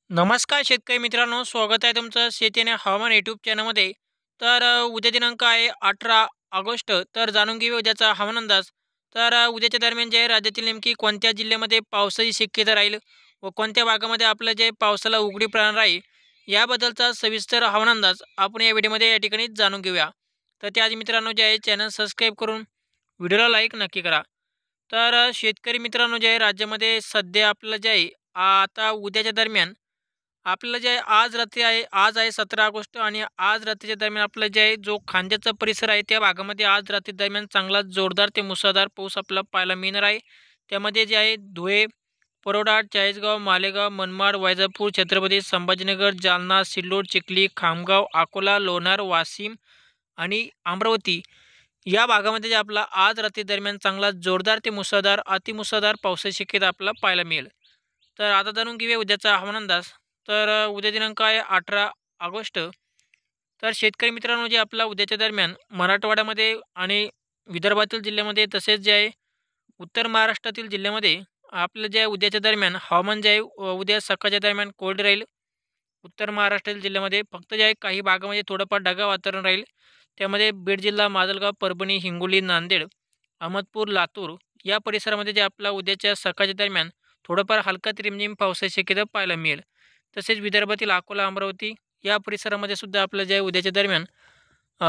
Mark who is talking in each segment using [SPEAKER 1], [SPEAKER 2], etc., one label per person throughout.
[SPEAKER 1] नमस्कार शेतकरी मित्रांनो, स्वागत आहे तुमचं शेती आणि हवामान यूट्यूब चॅनलमध्ये. उद्या दिनांक आहे 18 ऑगस्ट. तर जाणून घेऊया उद्याचा हवामान अंदाज. उद्याच्या दरम्यान जे आहे राज्यातील नेमकी कोणत्या जिल्ह्यामध्ये पावसाची शक्यता राहील व कोणत्या भागामध्ये आपलं जे पावसाला उघडी प्राण राहील, याबद्दलचा सविस्तर हवामान अंदाज आपण या व्हिडिओमध्ये या ठिकाणी जाणून घेऊया. तर त्याआधी मित्रांनो जे आहे चॅनल सबस्क्राईब करून व्हिडिओला लाईक नक्की करा. शेतकरी मित्रांनो जे आहे राज्यामध्ये सध्या आपलं जे आहे आता उद्याच्या दरम्यान आपलं जे आहे आज आहे 17 ऑगस्ट आणि आज रात्रीच्या दरम्यान आपलं जे आहे जो खांद्याचा परिसर आहे त्या भागामध्ये आज रात्री दरम्यान चांगला जोरदार ते मुसळधार पाऊस आपल्याला पाहायला मिळणार आहे. त्यामध्ये जे आहे धुळे, परोडा, चाळीसगाव, मालेगाव, मनमाड, वैजापूर, छत्रपती संभाजीनगर, जालना, सिल्लोड, चिखली, खामगाव, अकोला, लोणार, वाशिम आणि अमरावती या भागामध्ये जे आपला आज रात्री दरम्यान चांगला जोरदार ते मुसळधार, अतिमुसळधार पावसाची शक्यता आपल्याला पाहायला मिळेल. तर आता जाणून घेऊया उद्याचा हवामान अंदाज. उद्या दिनांक आहे 18 ऑगस्ट. शेतकरी मित्रांनो जे आपला उद्याच्या दरम्यान मराठवाड्यामध्ये आणि विदर्भातील जिल्ह्यामध्ये तसेच जे आहे उत्तर महाराष्ट्रातील जिल्ह्यामध्ये आपलं जे आहे उद्याच्या दरम्यान हवामान जे आहे उद्या सकाळच्या दरम्यान कोल्ड राहील. उत्तर महाराष्ट्रातील जिल्ह्यामध्ये फक्त जे आहे काही भागामध्ये थोडंफार ढगाळ वातावरण राहील. त्यामध्ये बीड जिल्हा, माजलगाव, परभणी, हिंगोली, नांदेड, अहमदपूर, लातूर या परिसरामध्ये जे आपला उद्याच्या सकाळच्या दरम्यान थोडंफार हलका ते रिमझिम पावसाची शक्यता पाहायला मिळेल. तसेच विदर्भातील अकोला, अमरावती या परिसरामध्ये सुद्धा आपलं जे आहे उद्याच्या दरम्यान अ,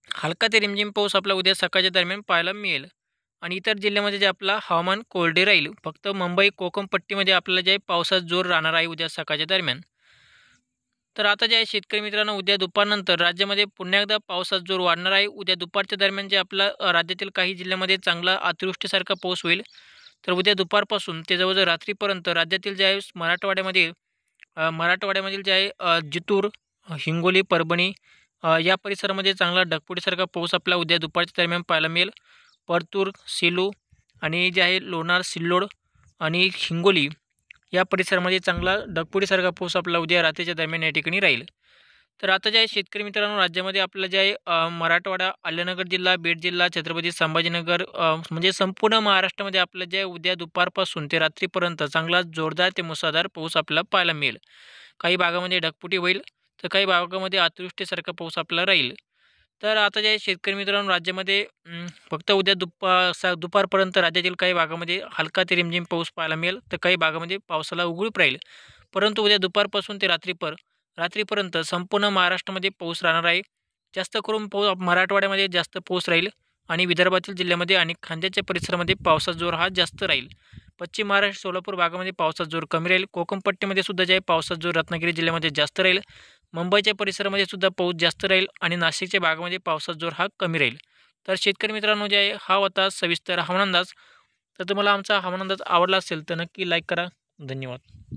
[SPEAKER 1] हलका ते रिमझिम पाऊस आपला उद्या सकाळच्या दरम्यान पाहायला मिळेल. आणि इतर जिल्ह्यामध्ये जे आपला हवामान कोरडे राहील. फक्त मुंबई, कोकण पट्टीमध्ये आपल्याला जे आहे पावसाचा जोर राहणार आहे उद्या सकाळच्या दरम्यान. तर आता जे आहे शेतकरी मित्रांनो उद्या दुपारनंतर राज्यामध्ये पुन्हा एकदा पावसाचा जोर वाढणार आहे. उद्या दुपारच्या दरम्यान जे आपला राज्यातील काही जिल्ह्यामध्ये चांगला अतिवृष्टीसारखा पाऊस होईल. तर उद्या दुपारपासून ते जवळजवळ रात्रीपर्यंत राज्यातील जे आहे मराठवाड्यामधील जे आहे जितूर, हिंगोली, परभणी या परिसरामध्ये चांगला ढगफुटीसारखा पाऊस आपल्याला उद्या दुपारच्या दरम्यान पाहायला मिळेल. परतूर, सेलू आणि जे आहे लोणार, सिल्लोड आणि हिंगोली या परिसरामध्ये चांगला ढगफुटीसारखा पाऊस आपला उद्या रात्रीच्या दरम्यान या ठिकाणी राहील. तर आता जे आहे शेतकरी मित्रांनो राज्यामध्ये आपलं जे आहे मराठवाडा, अहिल्यानगर जिल्हा, बीड जिल्हा, छत्रपती संभाजीनगर म्हणजे संपूर्ण महाराष्ट्रामध्ये आपलं जे आहे उद्या दुपारपासून ते रात्रीपर्यंत चांगला जोरदार ते मुसळधार पाऊस आपल्याला पाहायला मिळेल. काही भागामध्ये ढगफुटी होईल, तर काही भागामध्ये अतिवृष्टीसारखा पाऊस आपल्याला राहील. तर आता जे आहे शेतकरी मित्रांनो राज्यामध्ये फक्त उद्या दुपारपर्यंत राज्यातील काही भागामध्ये हलका ते रिमझिम पाऊस पाहायला मिळेल, तर काही भागामध्ये पावसाला उघडीप राहील. परंतु उद्या दुपारपासून ते रात्रीपर्यंत संपूर्ण महाराष्ट्रामध्ये पाऊस राहणार आहे. जास्त करून मराठवाड्यामध्ये जास्त पाऊस राहील आणि विदर्भातील जिल्ह्यामध्ये आणि खांद्याच्या परिसरामध्ये पावसाचा जोर हा जास्त राहील. पश्चिम महाराष्ट्र, सोलापूर भागामध्ये पावसाचा जोर कमी राहील. कोकण पट्टीमध्ये सुद्धा जे आहे पावसाचा जोर रत्नागिरी जिल्ह्यामध्ये जास्त राहील. मुंबईच्या परिसरामध्ये सुद्धा पाऊस जास्त राहील आणि नाशिकच्या भागामध्ये पावसाचा जोर हा कमी राहील. तर शेतकरी मित्रांनो जे आहे हा होता सविस्तर हवामान अंदाज. तर तुम्हाला आमचा हवामान अंदाज आवडला असेल तर नक्की लाईक करा. धन्यवाद.